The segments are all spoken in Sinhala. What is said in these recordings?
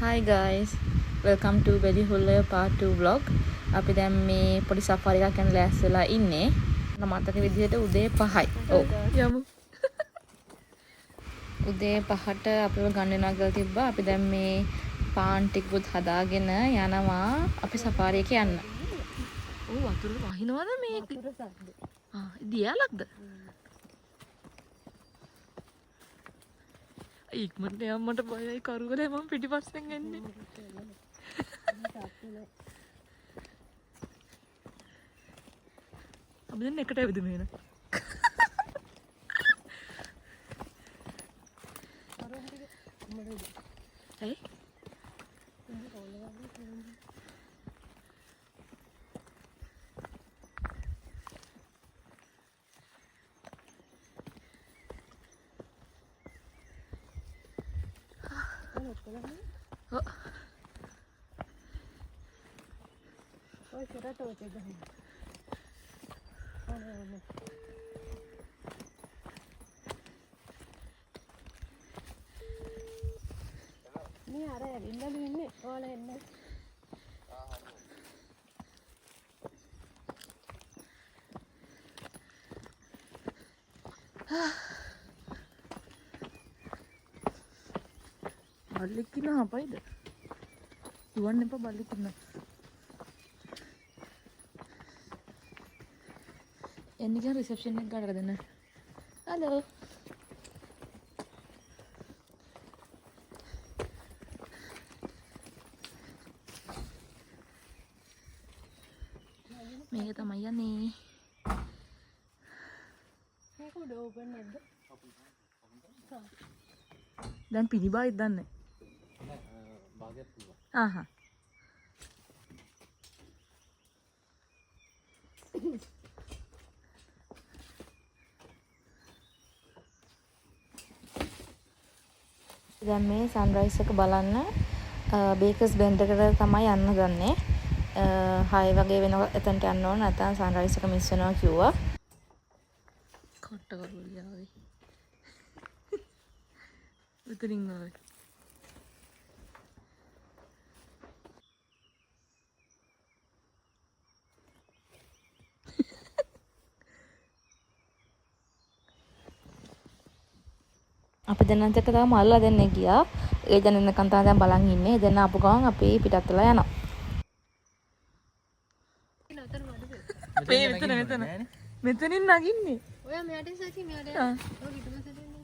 Hi guys, welcome to Belihulla part 2 vlog. අපි දැන් මේ පොඩි සෆාරි එකක් යන ලෑස්ති වෙලා ඉන්නේ. මතක විදිහට උදේ 5යි. ඔව්. යමු. උදේ 5ට අපිව ගන්න වෙනවා කියලා තිබ්බා. අපි දැන් මේ පාන් ටිකකුත් හදාගෙන යනවා අපි සෆාරි එකේ යන්න. ඔව් වතුර වහිනවද මේ? වතුර සද්ද. දියාලක්ද? ඉක්මනට යන්නට බයයි කරුවල මම පිටිපස්සෙන් එන්නේ. අපි දැන් එකට ඇවිද මේන. ඇයි? Oi, será todo te gana. Ni ara inda inne ola enna. බල්ලෙක් ඉන්නවා අපයිද? දුවන්න එපා බල්ලෙක් ඉන්නවා. එන්නේ ගියා රිසෙප්ෂන් එක ගාඩට දෙන්න. හලෝ. මේක තමයි යන්නේ. මේක උඩ ඕපන් නැද්ද? දැන් පිළිබායිද දන්නේ? භාගයක් පුළුවන්. ආහා. දැන් මේ සන්රයිස් එක බලන්න බේකර්ස් බෙන්ඩ් එකට තමයි යන්න ගන්නේ. 6 වගේ වෙනකොට එතනට යන්න ඕන නැත්නම් සන්රයිස් එක මිස් වෙනවා කිව්වා. කොට කරුලියාවේ. උතරින් ආවේ. අපි දෙන්නත් එක්ක තාම අල්ලලා දෙන්නේ ගියා. ඒ දැන් එන්නකන් තමයි දැන් බලන් ඉන්නේ. ඒ දෙන්න ආපු ගමන් අපි පිටත් වෙලා යනවා. මෙතනින් නගින්නේ. ඔයා මෙයාට සැචි මෙයාට. ඔය පිටුපස්සට එන්නේ.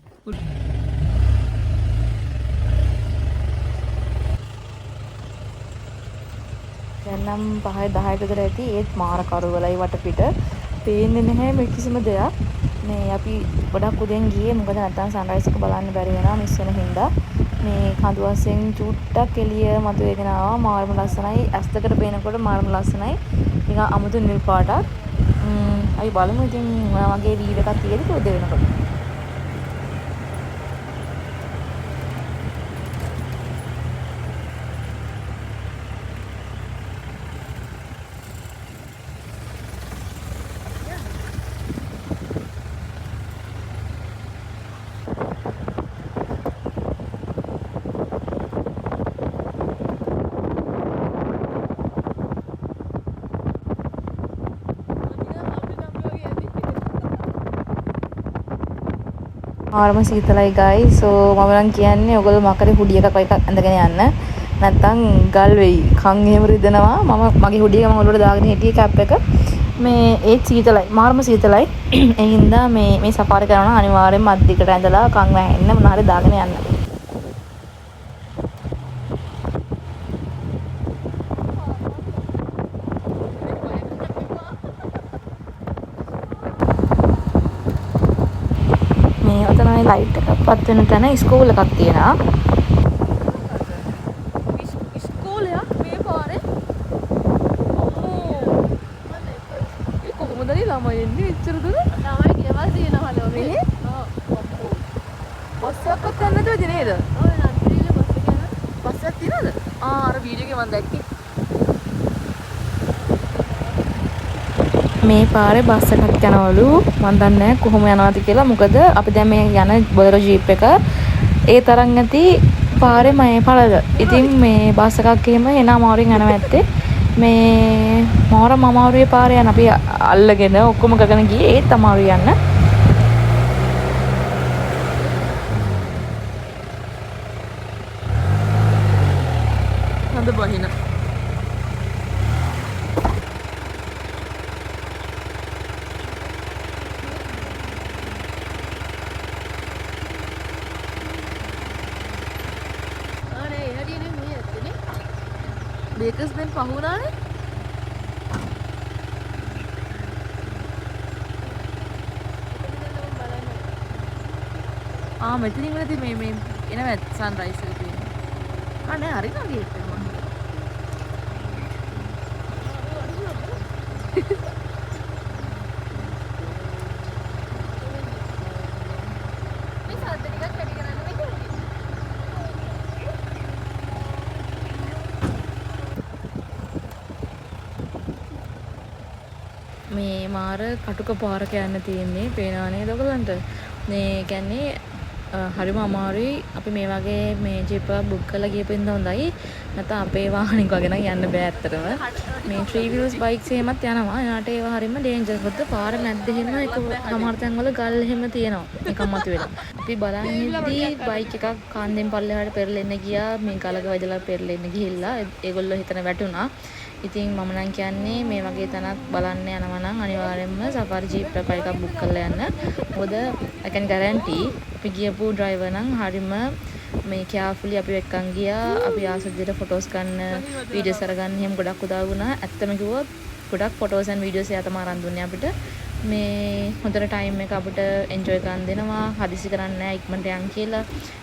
දැන් නම් 5:10ට විතර ඇති. ඒත් මාර කරුවලයි වටපිට. පේන්නේ නැහැ මේ කිසිම දෙයක්. මේ අපි ගොඩක් උදෙන් ගියේ මොකද නැත්තම් සන්රයිස් එක බලන්න බැරි වෙනවා මිස් වෙන හින්දා. මේ කඳුවස්සෙන් චුට්ටක් එළිය මතුවේගෙන ආවා. මාරම ලස්සනයි. ඇස් දෙකට පේනකොට මාරම ලස්සනයි. නිකන් අමුතු නිල් පාටක්. අපි බලමු ඉතින් ඔයා වගේ වීඩියෝ එකක් තියෙද උදේ වෙනකොට. ආරම සීතලයි guys. so මම නම් කියන්නේ ඔයගොල්ලෝ මකරේ හුඩි එකක් වගේ එකක් ඇඳගෙන යන්න. නැත්තම් ගල් වෙයි. කන් එහෙම රිදෙනවා. මගේ හුඩි එක මම ඔළුවට දාගෙන හිටියේ කැප් එක. මේ ඒත් සීතලයි. මාරම සීතලයි. ඒ හින්දා මේ සෆාරි කරනවා නම් අනිවාර්යෙන්ම අත් දිකට ඇඳලා කන් වැහෙන්න මොන හරි දාගෙන යන්න. ලයිට් එකක් පත් වෙන තැන ස්කූල් එකක් තියෙනවා. ස්කූලයක් මේ පාරේ. අම්මෝ. ඒ කොහොමද ළමයි එන්නේ එච්චර දුර? ළමයි ගෙවල් තියෙනවලු මේ. ඔව්. බස් එකක් යන්න නැතුවද නේද? ඔය නන්දිරිල බස් එක යන. බස් එකක් තියෙනවද? අර වීඩියෝ එකේ මම දැක්කේ. මේ පාරේ බස් එකක් යනවලු මන් දන්නේ නැහැ කොහොම යනවාද කියලා. මොකද අපි දැන් මේ යන බොලරෝ ජීප් එක ඒ තරම් නැති පාරේ මේ පළල. ඉතින් මේ බස් එකක් එහෙම එන අමාරුවෙන් යනවා ඇත්තේ. මේ මාරම අමාරුවේ පාරේ යන අපි අල්ලගෙන ඔක්කොම ගගන ගියේ ඒත් අමාරු යන්න. හඳ බහින. ආනේ හරියනේ මේ ඇත්තනේ. බේකර්ස් බෙන් පහුණානේ. මෙතනින් වෙලදී මේ එනවා සන්රයිස් එක තියෙනවා. නෑ හරි නෑ ගේට් එක මම. මේ සද්ද ටිකක් වැඩි කරන්න මේ මාර කටුක පාරක යන්න තියෙන්නේ පේනවා නේද ඔයගලන්ට මේ කියන්නේ හරිම අමාරුයි අපි මේ වගේ මේ ජීප් එක බුක් කරලා ගියපින්ද හොඳයි නැත්නම් අපේ වාහනයක වගේ නම් යන්න බෑ ඇත්තටම මේ 3 wheels bikes එහෙමත් යනවා එයාට ඒවා හරිම ඩේන්ජරස් මොකද පාර මැද්ද එහෙම එක සමහර තැන්වල ගල් එහෙම තියෙනවා එකක් මත වෙලා අපි බලන් ඉද්දී බයික් එකක් කාන්දෙන් පල්ලෙහාට පෙරලෙන්න ගියා මේ ගලක වැදලා පෙරලෙන්න ගිහිල්ලා ඒගොල්ලෝ හිතන වැටුණා ඉතින් මම නම් කියන්නේ මේ වගේ තැනක් බලන්න යනවා නම් අනිවාර්යයෙන්ම සෆාරි ජීප් එකක් බුක් කරලා යන්න. මොකද I can guarantee අපි ගියපු driver නම් හරිම මේ carefully අපි එක්කන් ගියා. අපි ආස විදිහට photos ගන්න, videos අරගන්න එහෙම ගොඩක් උදව් වුණා. ඇත්තම කිව්වොත් ගොඩක් photos and videos එයා තමයි අරන් දුන්නේ අපිට. මේ හොඳට time එක අපිට enjoy කරන් දෙනවා. හදිසි කරන්නේ නැහැ ඉක්මනට යන් කියලා.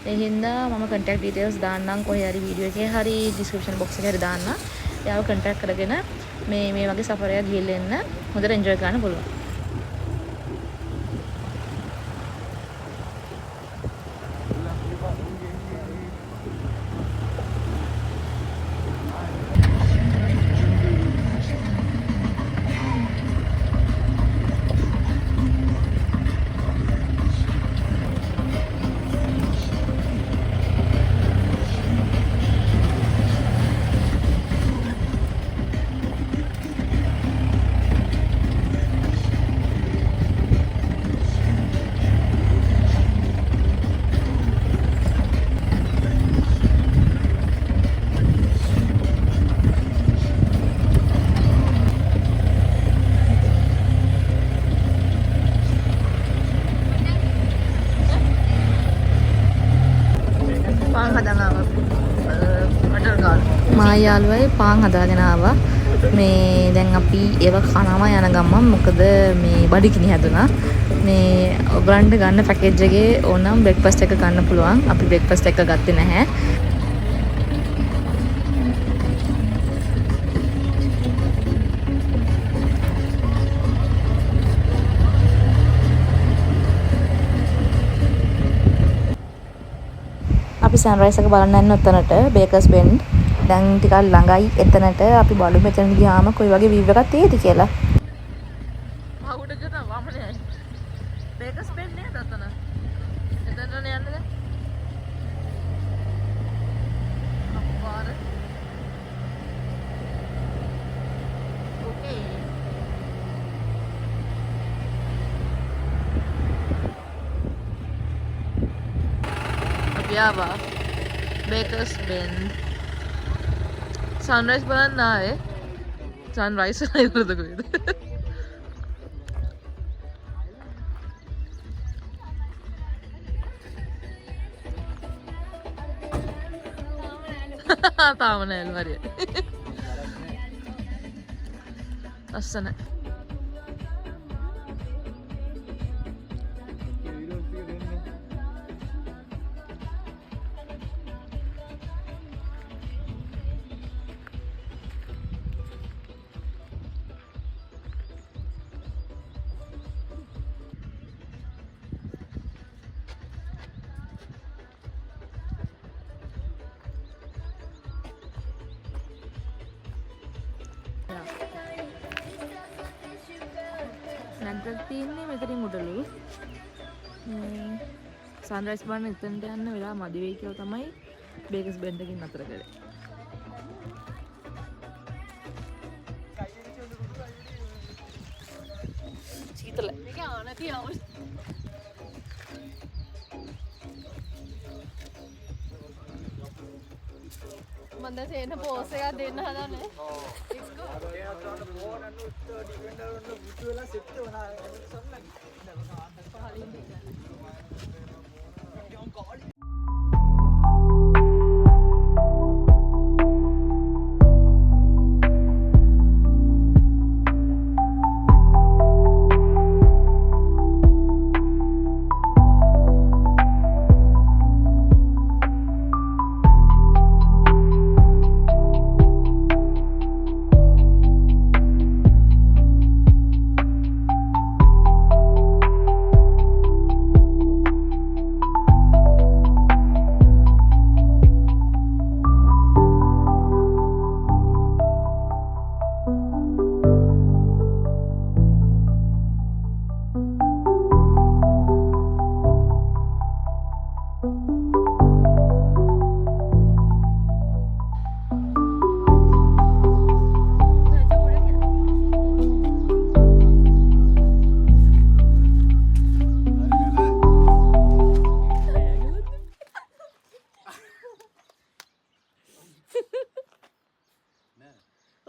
ඒ හින්දා මම contact details දාන්නම් කොහේ හරි video එකේ හරි description box එකේ හරි දාන්න. එයාව contact කරගෙන මේ වගේ සෆරයක් ගිහිල්ලා එන්න හොඳට enjoy කරන්න පුළුවන්. යාළුවයි පාන් හදාගෙන ආවා. මේ දැන් අපි ඒව කනවා යන ගමන් මොකද මේ බඩගිනි හැදුනා. මේ ඔයගලන්ට ගන්න පැකේජ් එකේ ඕනම් බ්‍රෙක්ෆාස්ට් එක ගන්න පුළුවන්. අපි බ්‍රෙක්ෆාස්ට් එක ගත්තේ නැහැ. අපි සන්රයිස් එක බලන්න යන්න උතනට බේකර්ස් බෙන්ඩ් දැන් ටිකක් ළඟයි එතනට අපි බලමු මෙතන ගියාම කොයි වගේ view එකක් තියෙද කියලා. ආවුඩ ගියා වමනේ. බේකර්ස් බෙන්ඩ් නේද අතන? එතනනේ යන්නේ. අප්පාර. ඕකේ. අපි ආවා බේකර්ස් බෙන්ඩ් sunrise බලන්න ආයේ sunrise නේද කොහෙද තාම නෑ හරිය ලස්සනයි නැද්දක් තියෙන්නේ මෙතනින් උඩලු සන්රයිස් බලන්න එතනට යන්න වෙලා මදි වෙයි කියලා තමයි බේකස් බෙන්ඩ් එකකින් අතර කරේ. සීතල. මේක ආනති අවුල්. මන්ද සේන පෝස් එකක් දෙන්න හදන්නේ.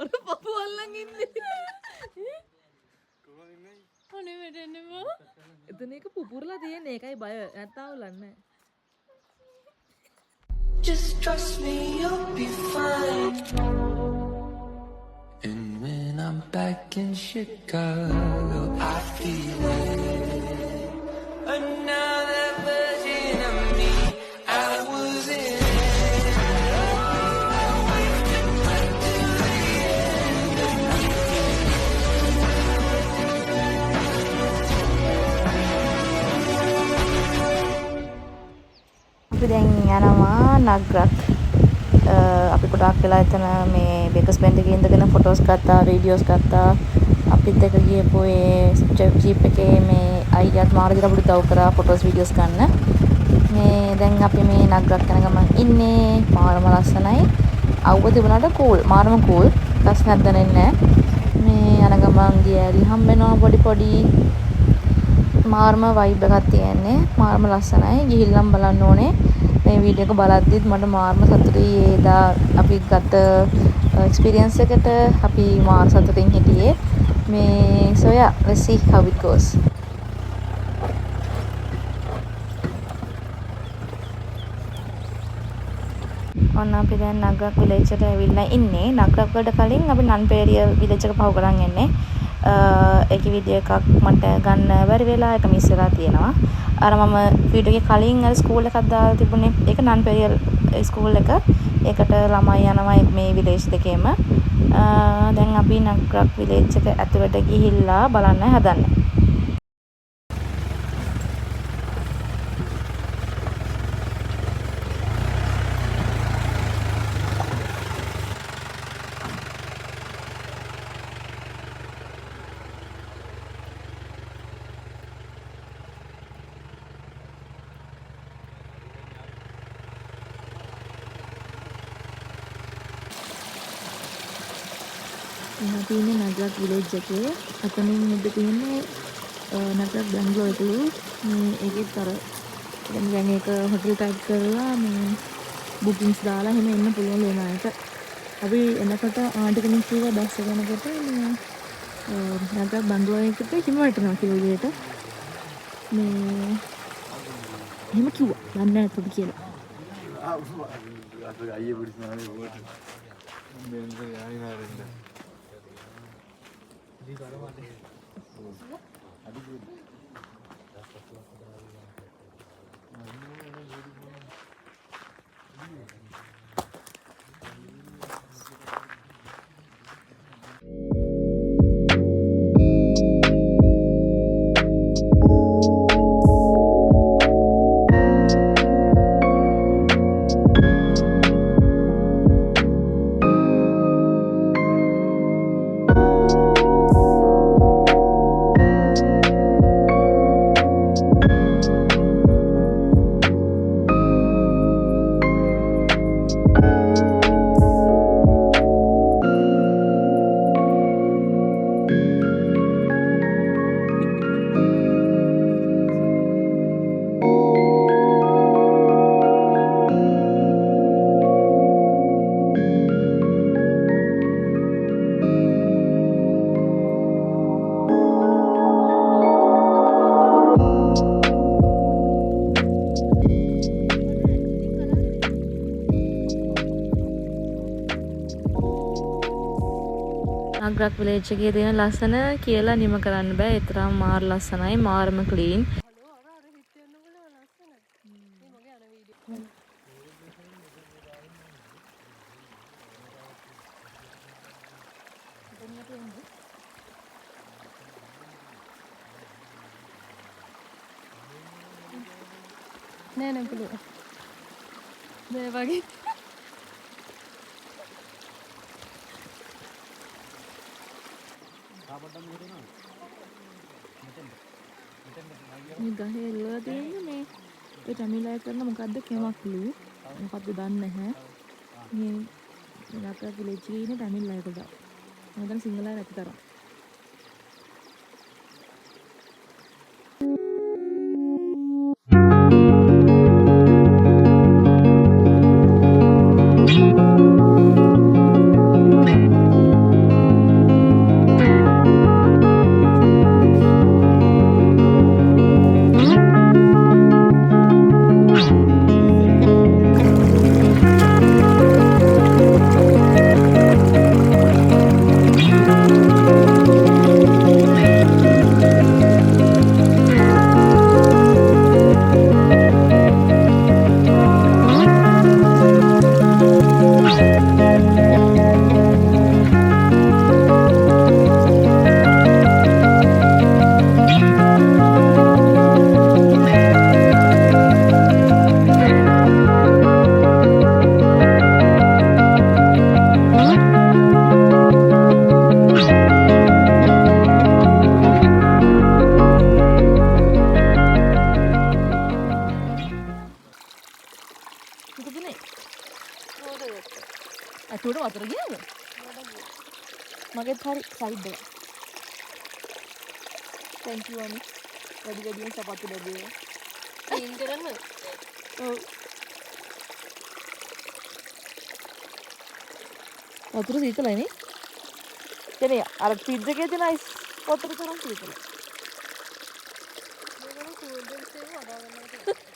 අර පපු අල්ලන් ඉන්නේ. අනේ මෙතනම එතන එක පුපුරලා තියෙන්නේ ඒකයි බය. නැත්නම් උලන්නේ. Just trust me, you'll be fine. And when I'm back in Chicago, I feel it. Another version of me, I was in අපි දැන් යනවා නග්‍රක්. අපි ගොඩාක් වෙලා එතන මේ බේකස් බෙන්ඩ් එකේ ඉඳගෙන ෆොටෝස් ගත්තා, වීඩියෝස් ගත්තා. අපිත් එක්ක ගියපු ඒ ජීප් එකේ මේ අයියාත් මාර දිලා පුඩු උදව් කරා ෆොටෝස් වීඩියෝස් ගන්න. මේ දැන් අපි මේ නග්‍රක් යන ගමන් ඉන්නේ. මාරම ලස්සනයි. අවුව තිබුණාට කූල්. මාරම කූල්. ප්‍රශ්නයක් දැනෙන්නේ නැහැ. මේ යන ගමන් ගියලි හම්බ වෙනවා පොඩි මාර්ම වයිබ් එකක් තියෙන්නේ. මාර්ම ලස්සනයි. ගිහිල්ලම් බලන්න ඕනේ. මේ වීඩියෝ එක බලද්දිත් මට මාර්ම සතුටුයි. ඒදා අපි ගත එක්ස්පීරියන්ස් එකට අපි මාර සතුටින් හිටියේ. මේ so yeah, let's see how it goes. ඔන්න අපි දැන් නගරක් විලේජ් එකට ඇවිල්ලා ඉන්නේ. නගරක් වලට කලින් අපි නන්පේරිය විලේජ් එක පහු කරන් යන්නේ. ඒක වීඩියෝ එකක් මට ගන්න බැරි වෙලා ඒක මිස් වෙලා තියෙනවා. අර මම වීඩියෝ එකේ කලින් අර ස්කූල් එකක් දාලා තිබුණේ. ඒක නන්පේරිය ස්කූල් එක. ඒකට ළමයි යනවා මේ විලේජ් දෙකේම. දැන් අපි නගරක් විලේජ් එක ඇතුළට ගිහිල්ලා බලන්න හදන්නේ. यहाँ තියෙන්නේ නගරක් විලේජ් එකේ. අතනින් මුද්ද තියෙන්නේ නගරක් බැංගලෝර් එකලු. මේ ඒකෙත් අර දැන් ඒක හොටෙල් ටයිප් කරලා මේ බුකින්ස් දාලා එහෙම එන්න පුළුවන් වෙන අයට. අපි එනකොට ආන්ටි කෙනෙක් කිව්වා බස් එක යනකොට මේ නගරක් බැංගලෝර් එකට හිම වැටෙනවා කියලා විදිහට. මේ එහෙම කිව්වා. දන්නේ නැහැ අතට කියලා. අයියේ පුරිස් නානේ වෝට මෙන්ද යයි නාරෙන්ද දී කරවන්නේ අඩි අග්‍රක් විලේජ් එකේ තියෙන ලස්සන කියලා නිම කරන්න බෑ. ඒ තරම් මාර ලස්සනයි, මාරම ක්ලීන්. නෑ නෑ පුළුවන්. මේ වගේ මේ ගහේ එල්ලලා තියෙන්නේ මේ ඒ තමිලයි කරන මොකද්ද කෙමක්ලු මොකද්ද දන්නේ නැහැ. මේ අපේ විලේජ් එකේ ඉන්නේ තමිල් අයකට. මම දැන් සිංහල අය නැති තරම්. අතුරට වතුර ගියාද? මගෙත් හරි සයිඩ් එක. thank you අනි. වැඩි වැඩියෙන් සපත්තු ලැබුවා. ක්ලීන් කරන්න. ඔව්. වතුර සීතලයි නේ? එතන අර ෆ්‍රිජ් එකේ තියෙන අයිස් වතුර තරම් සීතලයි.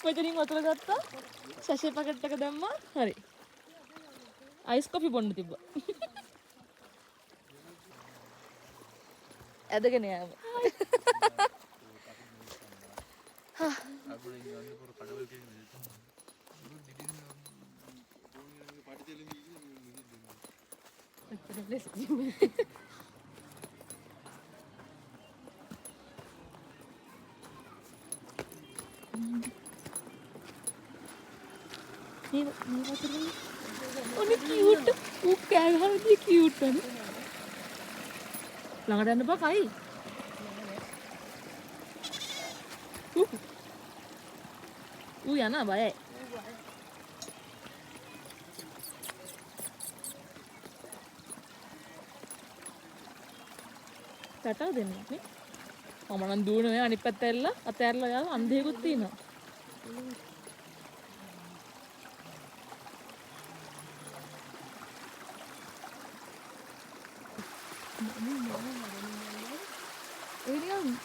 මෙතනින් වතුර ගත්තා. සැෂේ පැකට් එක දැම්මා. හරි. අයිස් කොෆි බොන්න තිබ්බා. ඇදගෙන යෑම. ඔනේ කියුට් ඌ කෑ ගහන්නේ කියුට් අනේ ළඟට යන්න බා කයි ඌ යනවා බයයි කටව දෙන්නේ නේ මම නම් දුවනවා අනිත් පැත්ත ඇල්ලලා අතෑරලා යාව අන්ධයෙකුත් තියෙනවා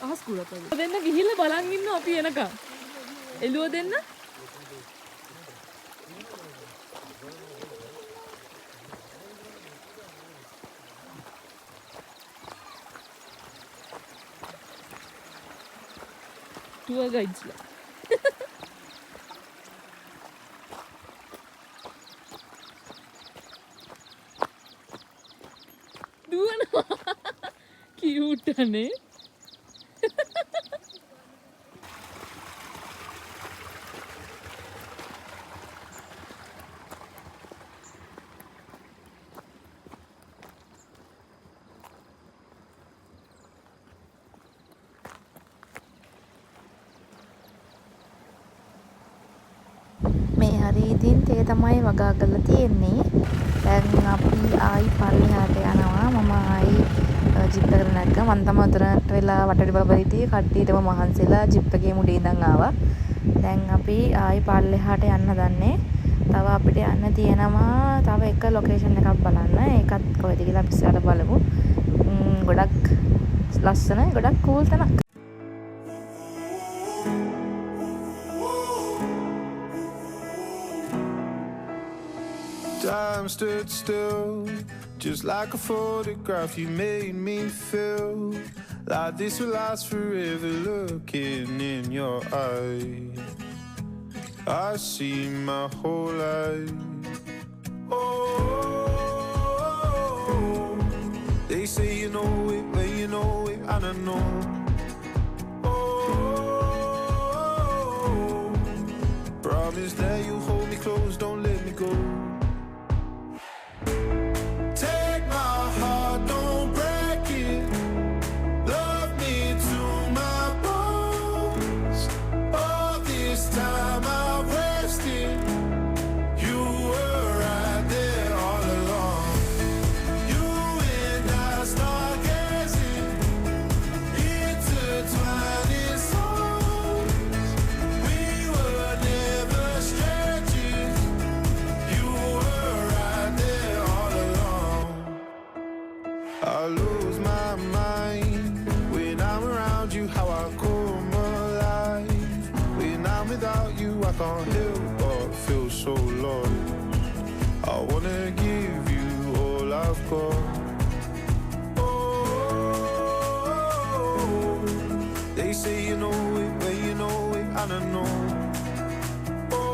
අහස් කුලට දෙන්න ගිහිල්ලා බලන් ඉන්න අපි එනකම් එළුව දෙන්න ටුවර් ගයිඩ්ස්ලා දුවනවා කියුට් අනේ මේ හරි ඉතින් තේ තමයි වගා කරලා තියෙන්නේ. දැන් අපි ආයි පල්ලෙහාට යනවා. මම ආයි ජිප් එකට නැග්ගා. මම තමයි උතරට වෙලා වටේට බබ හිටියේ. කට්ටියටම මහන්සිලා ජිප් එකේ මුඩේ ඉඳන් ආවා. දැන් අපි ආයි පල්ලෙහාට යන්න හදන්නේ. තව අපිට යන්න තියෙනවා තව එක ලොකේෂන් එකක් බලන්න. ඒකත් කොහෙද කියලා අපි ඉස්සරහට බලමු. ගොඩක් ලස්සනයි. ගොඩක් කූල් තැනක්. Darling time stood still, just like a photograph. You made me feel like this will last forever. Looking in your eyes, I see my whole life. Oh, they say you know it, but you know it, and I know. Oh, promise that you hold me close, don't let me go. Take my heart, don't break it. Love me to my bones. All this time I've wasted. You were right there all along. You and I stargazing, intertwining souls. We were never strangers. You were right there all along. I lose my mind when I'm around you. How I come alive when I'm without you. I can't help but feel so lost. I wanna give you all I've got. Oh, they say you know it, but you know it, and I know. Oh,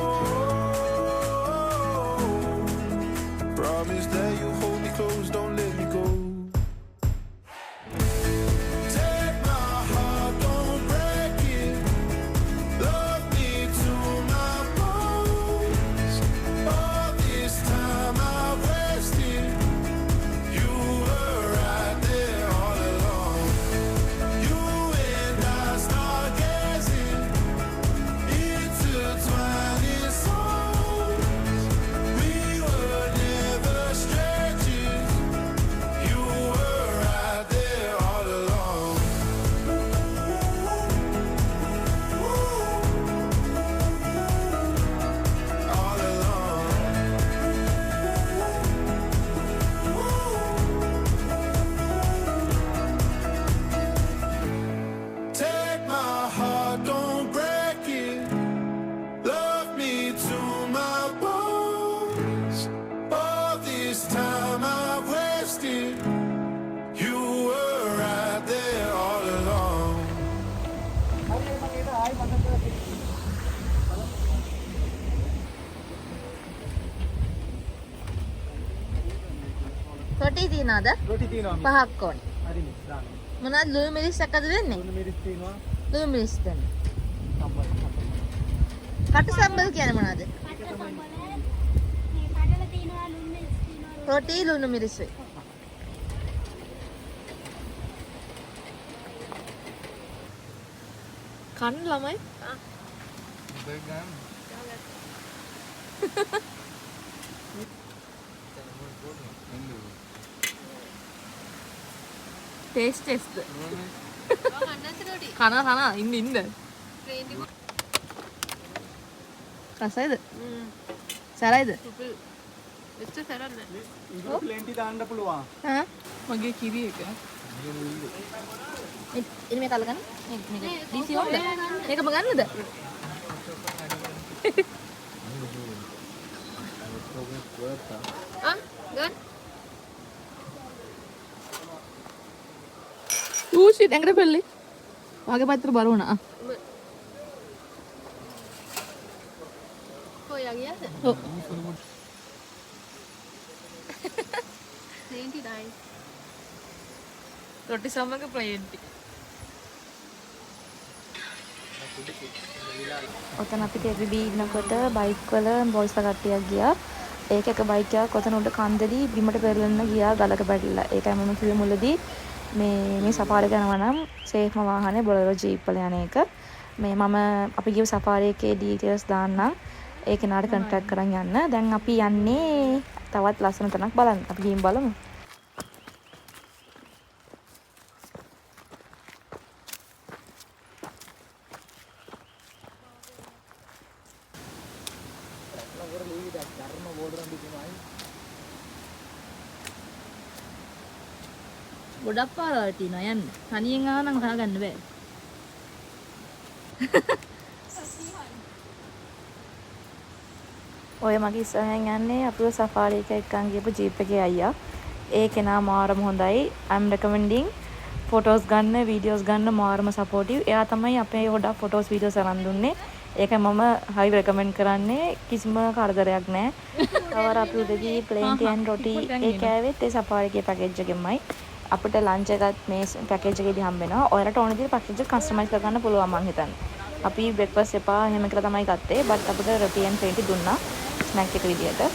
promise that you hold me close, don't let me go. Take my heart, don't break it. Love me to my bones. All this time I've wasted. You were right there all along. You and I stargazing, intertwining souls. We were never strangers. You were right there all along. All along. Take my heart, don't break it. Love me to my bones. All this time I've wasted. You were right there all along. රොටි තියනවද? රොටි තියෙනවා. පහක් ඕනේ. හරිනේ. දාන්න. මොනවද ලුණු මිරිස් එකද දෙන්නේ? ලුණු මිරිස් තියෙනවා. ලුණු මිරිස් දෙන්න. සම්බල්. කටු සම්බල් කියන්නේ මොනවද? රොටි ලුණු මිරිස් වේ. කන්න ළමයි. දෙක ගන්න. ටේස්ට් කන ඉන්න රසයිද? සරයිද? එච්චර සරන්නේ. ඉඟුරු ප්ලෙන්ටි දාන්න පුළුවන්. හා මගේ කිරි එක. ඉතින් මේක අල්ලගන්න. මේක DC ඕනද? මේකම ගන්නද? ආ ගන්න. ඌෂිට් ඇඟට පෙල්ලේ. වාගේ පැත්තට බලවන. කොයා ගියාද? ඔව්. 99. රොටි සමග ප්ලේන්ටි. ඔතන අපිට එබිබී ඉන්නකොට බයික් වල බොයිස්ලා කට්ටියක් ගියා. ඒක එක බයික් එකක් ඔතන උඩ කන්දදී බිමට පෙරලෙන්න ගියා ගලක පැටලිලා. ඒකයි මම කිව්වේ මුලදී මේ සෆාරි කරනවා නම් සේෆ්ම වාහනේ බොලරෝ ජීප් වල යන එක. මම අපි ගිය සෆාරි එකේ ඩීටේල්ස් දාන්නම්. ඒ කෙනාට කන්ටැක්ට් කරන් යන්න. දැන් අපි යන්නේ තවත් ලස්සන තැනක් බලන්න. අපි ගිහින් බලමු. ගොඩක් පාරවල් තියෙනවා යන්න. තනියෙන් ආව නම් හොයාගන්න බෑ. ඔය මගේ ඉස්සරහෙන් යන්නේ අපිව සෆාරි එක එක්කන් ගියපු ජීප් එකේ අයියා. ඒ කෙනා මාරම හොඳයි. I'm recommending photos ගන්න, videos ගන්න මාරම supportive. එයා තමයි අපේ ගොඩක් photos videos අරන් දුන්නේ. ඒක මම high recommend කරන්නේ. කිසිම කරදරයක් නැහැ. තවර අපි උදේ plain tea and roti ඒ කෑවෙත් ඒ සෆාරි එකේ package එකෙන්මයි. අපිට lunch එකත් මේ package එකේදී හම්බ වෙනවා. ඔයාලට ඕන විදිහට package එක customize කරගන්න පුළුවන් මං හිතන්නේ. අපි breakfast එපා එහෙම කියලා තමයි ගත්තේ. but අපිට roti and plain tea දුන්නා snack එක විදියට.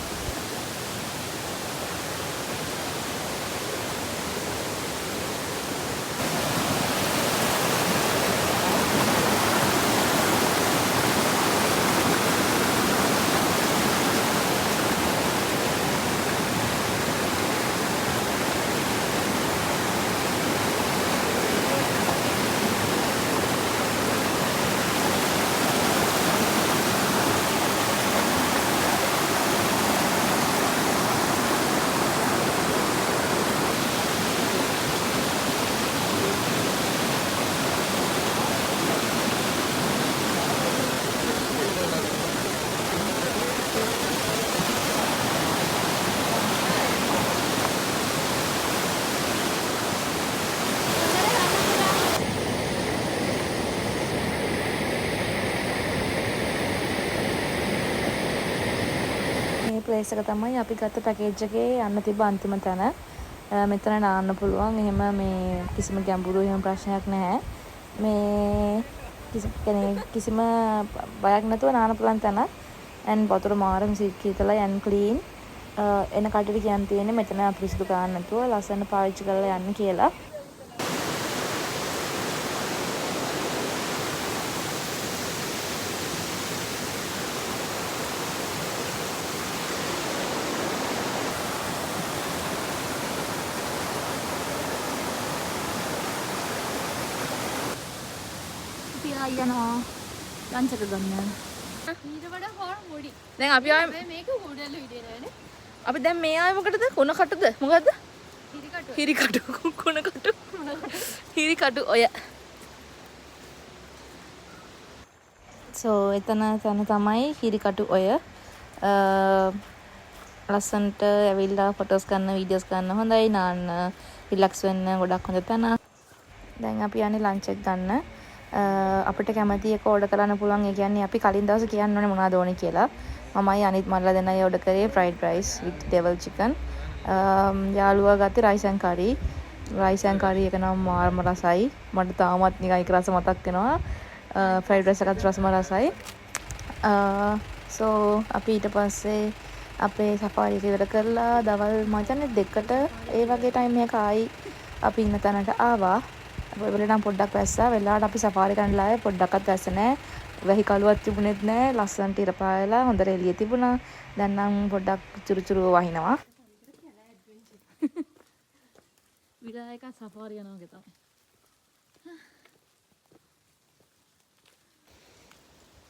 ප්ලේස් එක තමයි අපි ගත්ත පැකේජ් එකේ යන්න තිබ්බ අන්තිම තැන. මෙතන නාන්න පුළුවන්. එහෙම මේ කිසිම ගැඹුරු එහෙම ප්‍රශ්නයක් නැහැ. මේ කිසිම බයක් නැතුව නාන්න පුළුවන් තැන. and වතුර මාරම සීතලයි and clean. එන කටට කියන්න තියෙන්නේ මෙතන අපිරිසුදු කරන්න නැතුව ලස්සන පාවිච්චි කරලා යන්න කියලා. යනවා ලන්ච් එක ගන්න. ඊට වඩා හොර පොඩි. දැන් අපි ආයේ මේක හොඩල් විදියට නේ. අපි දැන් මේ ආයේ මොකටද? කුණ කටුද? මොකද්ද? හිරිකටු. හිරිකටු කුණ කටු. හිරිකටු ඔය. so එතන තමයි හිරිකටු ඔය. ලස්සන්ට ඇවිල්ලා ෆොටෝස් ගන්න, වීඩියෝස් ගන්න හොඳයි. නාන්න රිලැක්ස් වෙන්න ගොඩක් හොඳ තැන. දැන් අපි යන්නේ ලන්ච් එක ගන්න. අපිට කැමති එක ඕඩර් කරන්න පුළුවන්. ඒ කියන්නේ අපි කලින් දවසේ කියන්න ඕනේ මොනවද ඕනේ කියලා. මමයි අනිත් මල්ලා දෙන්නයි ඕඩර් කරේ fried rice with devil chicken. යාළුවා ගත්තේ rice and curry. rice and curry එක නම් මාරම රසයි. මට තාමත් නිකන් ඒක රස මතක් වෙනවා. fried rice එකත් රසම රසයි. so අපි ඊට පස්සේ අපේ සෆාරි එක ඉවර කරලා දවල් මචං 2ට ඒ වගේ ටයිම් එකක ආයි අපි ඉන්න තැනට ආවා. වෙලට නම් පොඩ්ඩක් වැස්සා. වෙලාවට අපි සෆාරි කරන්න ලාවේ පොඩ්ඩක්වත් වැස්ස නැහැ. වැහි කළුවක් තිබුණෙත් නැහැ. ලස්සනට ඉර පායලා හොඳට එළිය තිබුණා. දැන් නම් පොඩ්ඩක් චුරුචුරු වහිනවා. විලායක සෆාරි යනවා වගේ තමයි.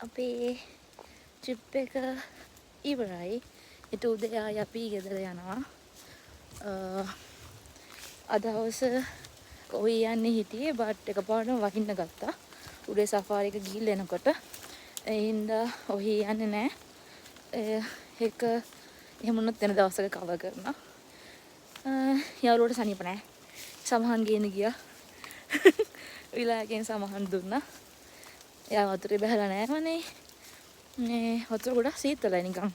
අපේ ට්‍රිප් එක ඉවරයි. ඊට උදේ ආයි අපි ගෙදර යනවා. අද හවස ඔය යන්නේ හිටියේ බට් එකපාරටම වහින්න ගත්තා. උඩේ සෆාරි එක ගිහිල්ලා එනකොට ඒ හින්දා ඔහි යන්නේ නැහැ. ඒක එහෙම වුණොත් වෙන දවසක කවර් කරනවා. යාළුවට සනීප නැහැ. සමහන් ගේන්න ගියා. විලායකෙන් සමහන් දුන්නා. එයා වතුරේ බහලා නැහැ මනේ. මේ වතුර ගොඩක් සීතලයි නිකන්.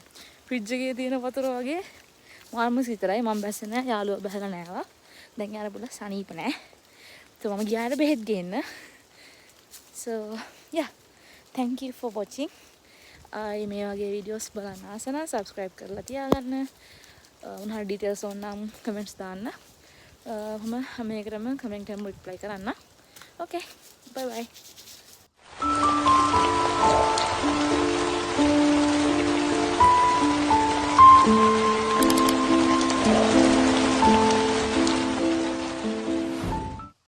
ෆ්‍රිජ් එකේ තියෙන වතුර වගේ මාර්ම සීතලයි. මම බැස්සේ නැහැ. යාළුවා බහලා නැහැවා. දැන් යාර බුල සනීප නැහැ. So mama giyara behet genna. So yeah, thank you for watching. මේ වගේ videos බලන්න ආස නම් subscribe කරලා තියාගන්න. මොනවා details ඕන නම් comments දාන්න. මම හැම එකටම comment එකම reply කරන්න. Okay, bye bye.